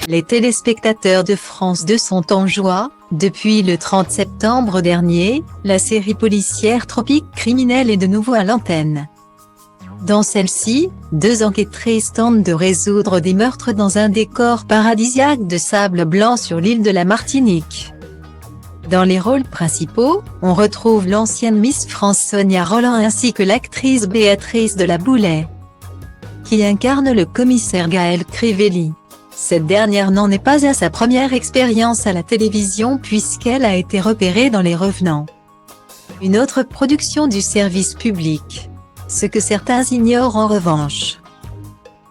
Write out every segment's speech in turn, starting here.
Les téléspectateurs de France 2 sont en joie. Depuis le 30 septembre dernier, la série policière Tropique Criminel est de nouveau à l'antenne. Dans celle-ci, deux enquêtrices tentent de résoudre des meurtres dans un décor paradisiaque de sable blanc sur l'île de la Martinique. Dans les rôles principaux, on retrouve l'ancienne Miss France Sonia Rolland ainsi que l'actrice Béatrice de La Boulaye, qui incarne le commissaire Gaël Crivelli. Cette dernière n'en est pas à sa première expérience à la télévision puisqu'elle a été repérée dans Les Revenants, une autre production du service public. Ce que certains ignorent en revanche,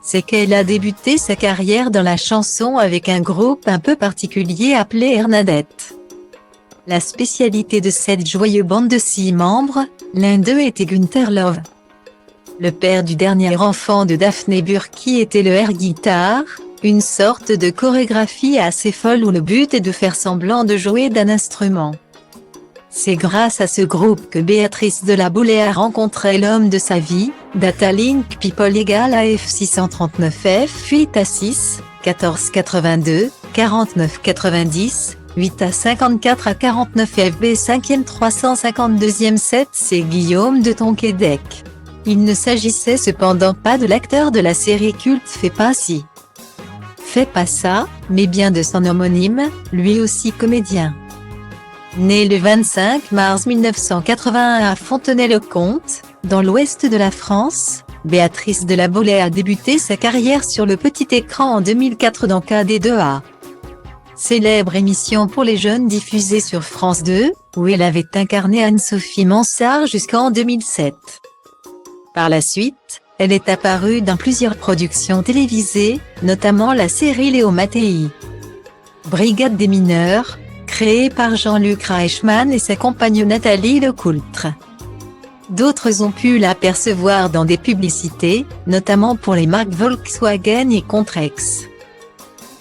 c'est qu'elle a débuté sa carrière dans la chanson avec un groupe un peu particulier appelé Hernadette. La spécialité de cette joyeuse bande de 6 membres, l'un d'eux était Günther Love. Le père du dernier enfant de Daphné Burki était le air guitar, une sorte de chorégraphie assez folle où le but est de faire semblant de jouer d'un instrument. C'est grâce à ce groupe que Béatrice de La Boulaye a rencontré l'homme de sa vie, Datalink People = AF 639F 8A6, 1482, 4990, 8A54 à 49 FB 5e 352e 7 c'est Guillaume de Tonquédec. Il ne s'agissait cependant pas de l'acteur de la série culte Fais pas ci, Fais pas ça, mais bien de son homonyme, lui aussi comédien. Née le 25 mars 1981 à Fontenay-le-Comte, dans l'ouest de la France, Béatrice de La Boulaye a débuté sa carrière sur le petit écran en 2004 dans KD2A. Célèbre émission pour les jeunes diffusée sur France 2, où elle avait incarné Anne-Sophie Mansart jusqu'en 2007. Par la suite, elle est apparue dans plusieurs productions télévisées, notamment la série Léo Mattei, Brigade des mineurs, créée par Jean-Luc Reichmann et sa compagne Nathalie Lecoultre. D'autres ont pu l'apercevoir dans des publicités, notamment pour les marques Volkswagen et Contrex.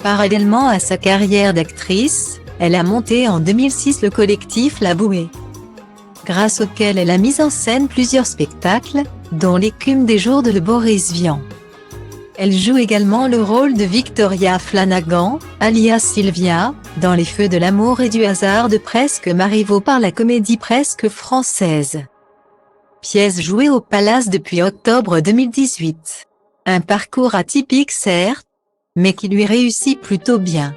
Parallèlement à sa carrière d'actrice, elle a monté en 2006 le collectif La Bouée, grâce auquel elle a mis en scène plusieurs spectacles, dont L'écume des jours de le Boris Vian. Elle joue également le rôle de Victoria Flanagan, alias Sylvia, dans Les Feux de l'amour et du hasard de Presque Marivaux par la Comédie Presque française. Pièce jouée au Palace depuis octobre 2018. Un parcours atypique certes, mais qui lui réussit plutôt bien.